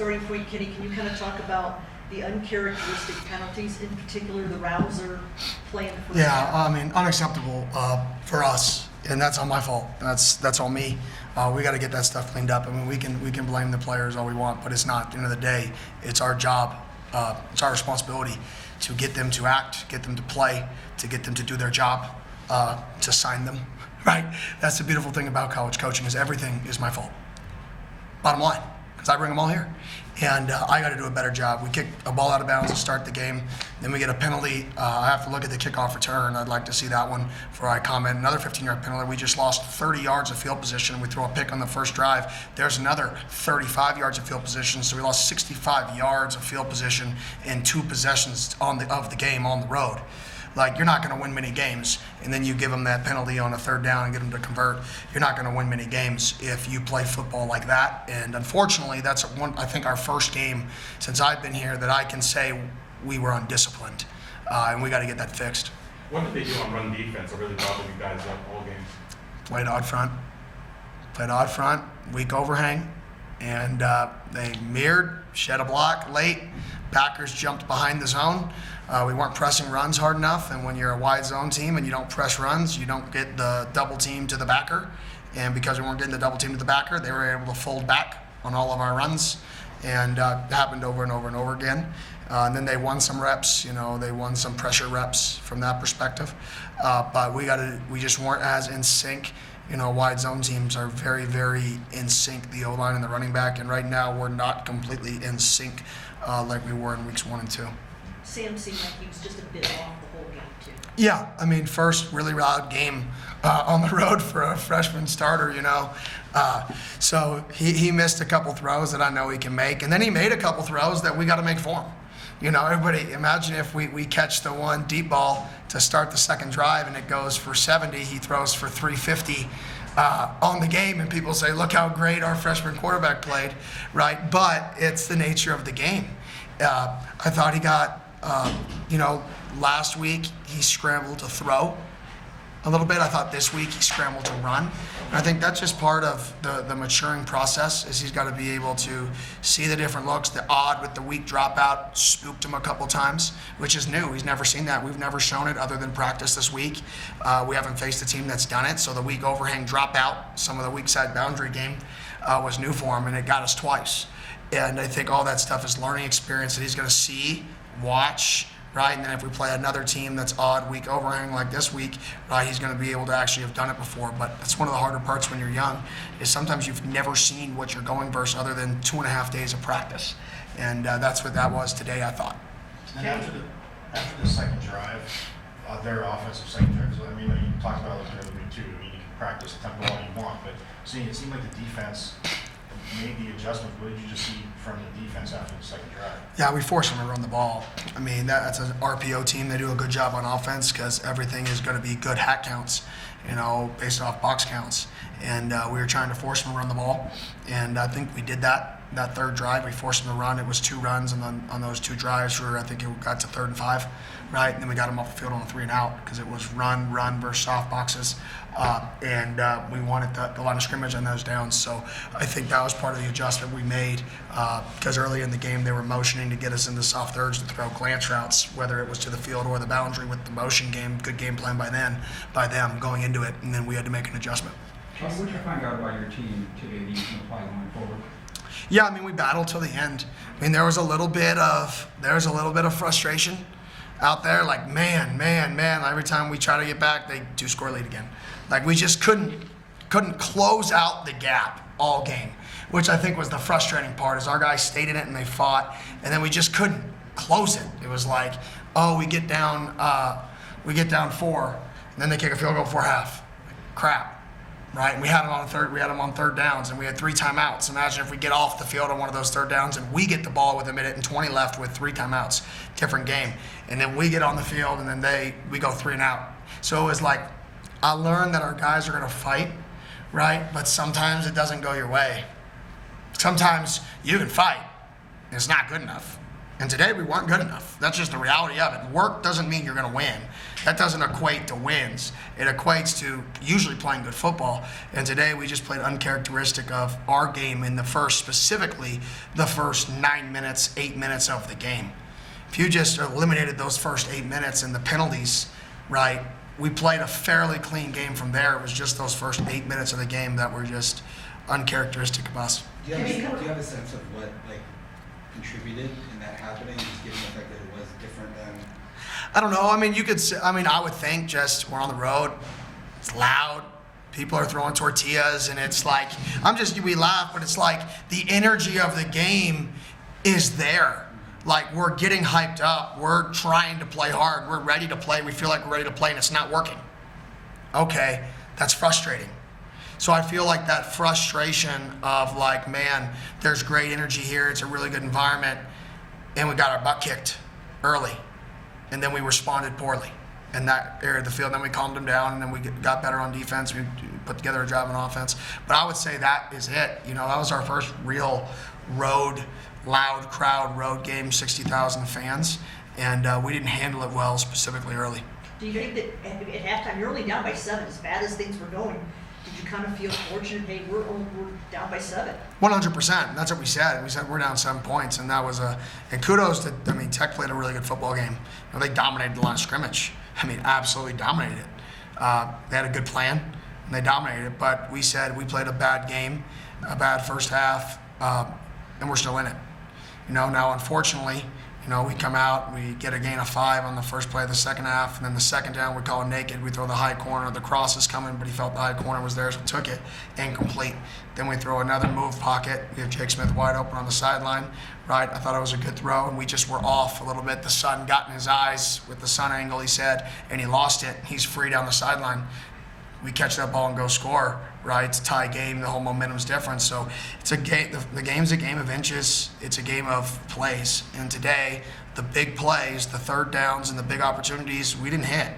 starting point, Kenny, can you kind of talk about the uncharacteristic penalties, in particular the Rouser playing for? Yeah, I mean, unacceptable for us, and that's not my fault. That's on me. We got to get that stuff cleaned up. I mean, we can blame the players all we want, but it's not. At the end of the day, it's our job. It's our responsibility to get them to act, get them to play, to get them to do their job, to sign them. Right? That's the beautiful thing about college coaching is everything is my fault. Bottom line, because I bring them all here. And I got to do a better job. We kick a ball out of bounds to start the game. Then we get a penalty. I have to look at the kickoff return. I'd like to see that one before I comment. Another 15-yard penalty. We just lost 30 yards of field position. We throw a pick on the first drive. There's another 35 yards of field position. So we lost 65 yards of field position in 2 possessions of the game on the road. Like, you're not going to win many games, and then you give them that penalty on a third down and get them to convert. You're not going to win many games if you play football like that. And unfortunately, that's I think our first game since I've been here that I can say we were undisciplined, and we got to get that fixed. What did they do on run defense that really bothered you guys up all game? Played odd front, weak overhang, and they mirrored, shed a block late. Packers jumped behind the zone. We weren't pressing runs hard enough, and when you're a wide zone team and you don't press runs, you don't get the double team to the backer. And because we weren't getting the double team to the backer, they were able to fold back on all of our runs, and it happened over and over and over again. And then they won some reps, they won some pressure reps from that perspective. But we just weren't as in sync. Wide zone teams are very, very in sync, the O-line and the running back, and right now we're not completely in sync like we were in weeks 1 and 2. Sam seemed like he was just a bit off the whole game, too. Yeah, I mean, first really loud game on the road for a freshman starter, So he missed a couple throws that I know he can make, and then he made a couple throws that we got to make for him. Everybody, imagine if we catch the one deep ball to start the second drive and it goes for 70, he throws for 350 on the game, and people say, look how great our freshman quarterback played, right? But it's the nature of the game. I thought he got, last week he scrambled to throw a little bit. I thought this week he scrambled to run. And I think that's just part of the maturing process, is he's got to be able to see the different looks. The odd with the weak dropout spooked him a couple times, which is new. He's never seen that. We've never shown it other than practice this week. We haven't faced a team that's done it. So the weak overhang dropout, some of the weak side boundary game was new for him, and it got us twice. And I think all that stuff is learning experience that he's going to see, watch, right? And then if we play another team that's odd, weak overhang like this week, right, he's going to be able to actually have done it before. But that's one of the harder parts when you're young, is sometimes you've never seen what you're going versus other than 2.5 days of practice. And that's what that was today, I thought. And after the second drive, their offensive secondary, I mean, you talked about it the other week too. I mean, you can practice tempo all you want, but it seemed like the defense made the adjustment. What did you just see from the defense after the second drive? Yeah, we forced them to run the ball. I mean, that's an RPO team. They do a good job on offense because everything is going to be good hat counts, based off box counts. And we were trying to force them to run the ball, and I think we did that. That third drive, we forced them to run. It was 2 runs, and then on those 2 drives, I think it got to 3rd and 5, right? And then we got them off the field on a 3 and out because it was run versus soft boxes. And we wanted the line of scrimmage on those downs. So I think that was part of the adjustment we made because early in the game they were motioning to get us into soft thirds to throw glance routes, whether it was to the field or the boundary with the motion game. Good game plan by them going into it, and then we had to make an adjustment. What did you find out about your team today that you can apply going forward? Yeah, I mean, we battled till the end. I mean, there was a little bit of frustration out there. Like, man, every time we try to get back, they do score lead again. Like, we just couldn't close out the gap all game, which I think was the frustrating part. Is our guys stayed in it and they fought, and then we just couldn't close it. It was like, oh, we get down 4, and then they kick a field goal before half. Crap. Right, and we had them on third downs, and we had 3 timeouts. Imagine if we get off the field on one of those third downs and we get the ball with 1:20 left with 3 timeouts, different game. And then we get on the field, and then we go 3 and out. So it was like, I learned that our guys are going to fight, right? But sometimes it doesn't go your way. Sometimes you can fight, and it's not good enough. And today we weren't good enough. That's just the reality of it. Work doesn't mean you're going to win. That doesn't equate to wins. It equates to usually playing good football. And today we just played uncharacteristic of our game in the first, specifically the first 9 minutes, 8 minutes of the game. If you just eliminated those first 8 minutes and the penalties, right, we played a fairly clean game from there. It was just those first 8 minutes of the game that were just uncharacteristic of us. Do you have a sense of what contributed in that happening, just given the fact that it was different than? I don't know. I mean, you could say, I would think just we're on the road. It's loud. People are throwing tortillas, and it's like, we laugh, but it's like the energy of the game is there. Like, we're getting hyped up. We're trying to play hard. We're ready to play. We feel like we're ready to play, and it's not working. Okay, that's frustrating. So I feel like that frustration of like, man, there's great energy here. It's a really good environment. And we got our butt kicked early. And then we responded poorly in that area of the field. Then we calmed them down, and then we got better on defense. We put together a job on offense. But I would say that is it. That was our first real road, loud crowd road game, 60,000 fans. And we didn't handle it well, specifically early. Do you think that at halftime, you're only down by 7, as bad as things were going, did you kind of feel fortunate, hey, we're down by 7? 100%. That's what we said. We said we're down 7 points, and that was and kudos to, Tech played a really good football game. They dominated the line of scrimmage. Absolutely dominated it. They had a good plan, and they dominated it, but we said we played a bad game, a bad first half, and we're still in it. Now unfortunately, we come out, we get a gain of 5 on the first play of the second half, and then the second down we call it naked. We throw the high corner. The cross is coming, but he felt the high corner was there, so took it. Incomplete. Then we throw another move pocket. We have Jake Smith wide open on the sideline. Right, I thought it was a good throw, and we just were off a little bit. The sun got in his eyes with the sun angle, he said, and he lost it. He's free down the sideline. We catch that ball and go score, right? It's a tie game. The whole momentum's different. So it's a game. The game's a game of inches. It's a game of plays. And today, the big plays, the third downs, and the big opportunities, we didn't hit.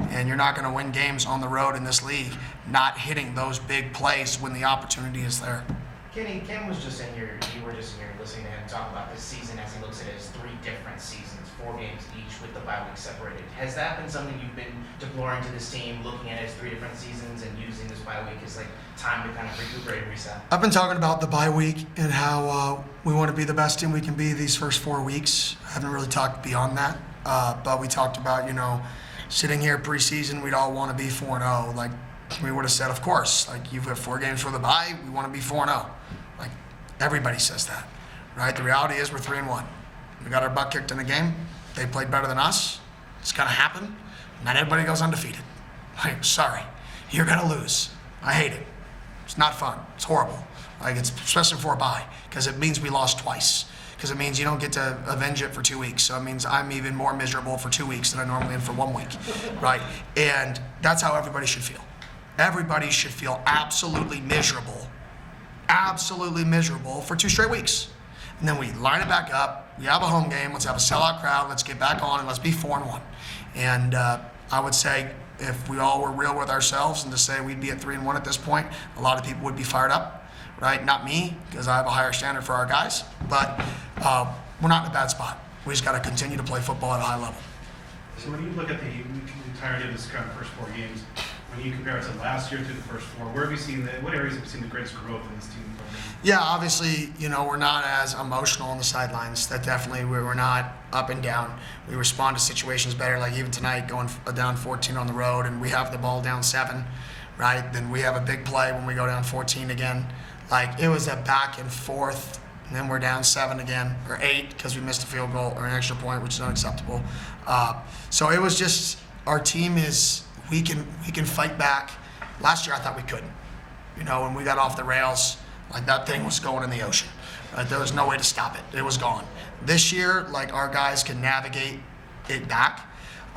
And you're not going to win games on the road in this league not hitting those big plays when the opportunity is there. Kenny, Ken was just in here, you were just in here listening to him talk about this season as he looks at it as 3 different seasons, 4 games each with the bye week separated. Has that been something you've been deploring to this team, looking at it as 3 different seasons and using this bye week as like time to kind of recuperate and reset? I've been talking about the bye week and how we want to be the best team we can be these first 4 weeks. I haven't really talked beyond that, but we talked about, sitting here preseason, we'd all want to be 4-0. Like, we would have said, of course, like, you've got 4 games for the bye, we want to be 4-0. Like, everybody says that, right? The reality is we're 3-1. We got our butt kicked in a game. They played better than us. It's going to happen. Not everybody goes undefeated. Like, sorry, you're going to lose. I hate it. It's not fun. It's horrible. Like, it's especially for a bye, because it means we lost twice. Because it means you don't get to avenge it for 2 weeks. So it means I'm even more miserable for 2 weeks than I normally am for 1 week, right? And that's how everybody should feel. Everybody should feel absolutely miserable for 2 straight weeks. And then we line it back up. We have a home game. Let's have a sellout crowd. Let's get back on and let's be 4-1. And I would say if we all were real with ourselves and to say we'd be at 3-1 at this point, a lot of people would be fired up, right? Not me, because I have a higher standard for our guys, but we're not in a bad spot. We just got to continue to play football at a high level. So when you look at the entirety of this kind of first 4 games, when you compare it to last year through the first 4, what areas have you seen the greatest growth in this team? Yeah, obviously, we're not as emotional on the sidelines. That definitely, we're not up and down. We respond to situations better. Like even tonight, going down 14 on the road, and we have the ball down 7, right? Then we have a big play when we go down 14 again. Like, it was a back and forth, and then we're down 7 again, or 8, because we missed a field goal or an extra point, which is unacceptable. So it was just, our team is, we can fight back. Last year, I thought we couldn't. When we got off the rails, like, that thing was going in the ocean. Right? There was no way to stop it. It was gone. This year, like, our guys can navigate it back.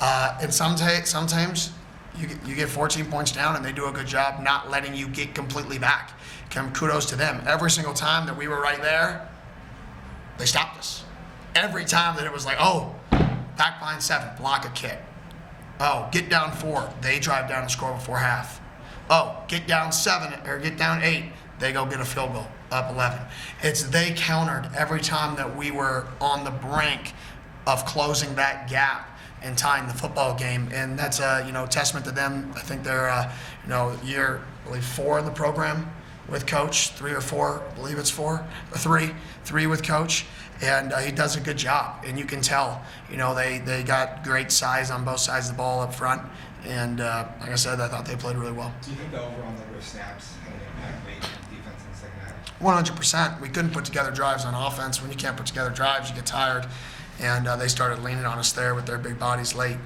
And sometimes you get 14 points down, and they do a good job not letting you get completely back. Kudos to them. Every single time that we were right there, they stopped us. Every time that it was like, oh, back behind 7, block a kick. Oh, get down 4, they drive down and score before half. Oh, get down 7 or get down 8, they go get a field goal. up 11. It's they countered every time that we were on the brink of closing that gap and tying the football game, and that's a testament to them. I think they're year I believe 4 in the program with coach, 3 or 4, I believe it's 4, 3 with coach, and he does a good job. And you can tell, they got great size on both sides of the ball up front, and like I said, I thought they played really well. Do you think the overall number of snaps had an impact late in defense in the second half? 100%. We couldn't put together drives on offense. When you can't put together drives, you get tired. And they started leaning on us there with their big bodies late.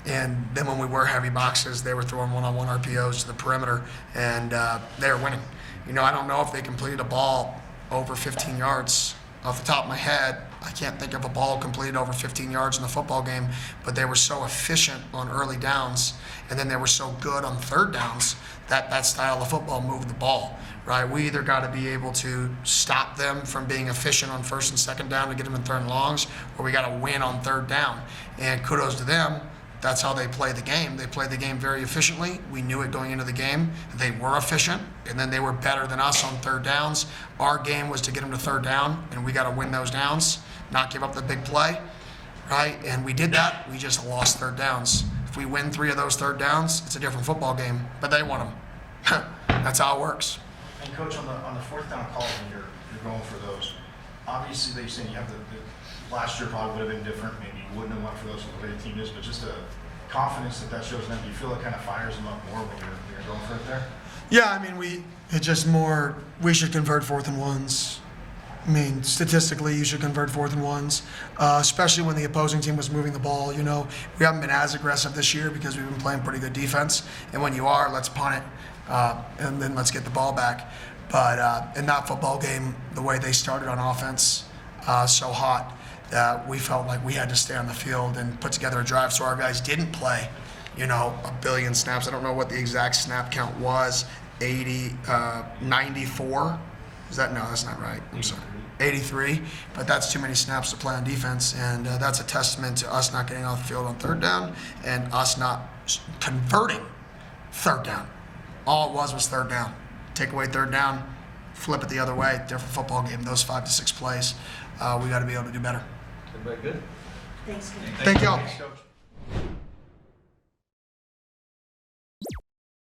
And then when we were heavy boxes, they were throwing one-on-one RPOs to the perimeter, and they were winning. I don't know if they completed a ball over 15 yards. Off the top of my head, I can't think of a ball completed over 15 yards in the football game, but they were so efficient on early downs, and then they were so good on third downs that style of football moved the ball, right? We either got to be able to stop them from being efficient on first and second down to get them in third and longs, or we got to win on third down. And kudos to them. That's how they play the game. They played the game very efficiently. We knew it going into the game. They were efficient, and then they were better than us on third downs. Our game was to get them to third down, and we got to win those downs, not give up the big play, right? And we did that. We just lost third downs. If we win 3 of those third downs, it's a different football game, but they won them. That's how it works. And coach, on the fourth down calls when you're going for those, obviously they're saying you have the last year probably would have been different. Maybe you wouldn't have went for those with the way the team is, but just a confidence that shows them. Do you feel it kind of fires them up more when you're going for it there? Yeah, I mean, it's just more, we should convert 4th and 1s. I mean, statistically, you should convert 4th and 1s, especially when the opposing team was moving the ball. We haven't been as aggressive this year because we've been playing pretty good defense. And when you are, let's punt it, and then let's get the ball back. But in that football game, the way they started on offense, so hot, that we felt like we had to stay on the field and put together a drive. So our guys didn't play, a billion snaps. I don't know what the exact snap count was, 94. No, that's not right. I'm sorry. 83, but that's too many snaps to play on defense, and that's a testament to us not getting off the field on third down and us not converting third down. All it was third down. Take away third down, flip it the other way, different football game. Those 5 to 6 plays, we got to be able to do better. Everybody good? Thanks, Ken. Thank y'all. Thanks, coach.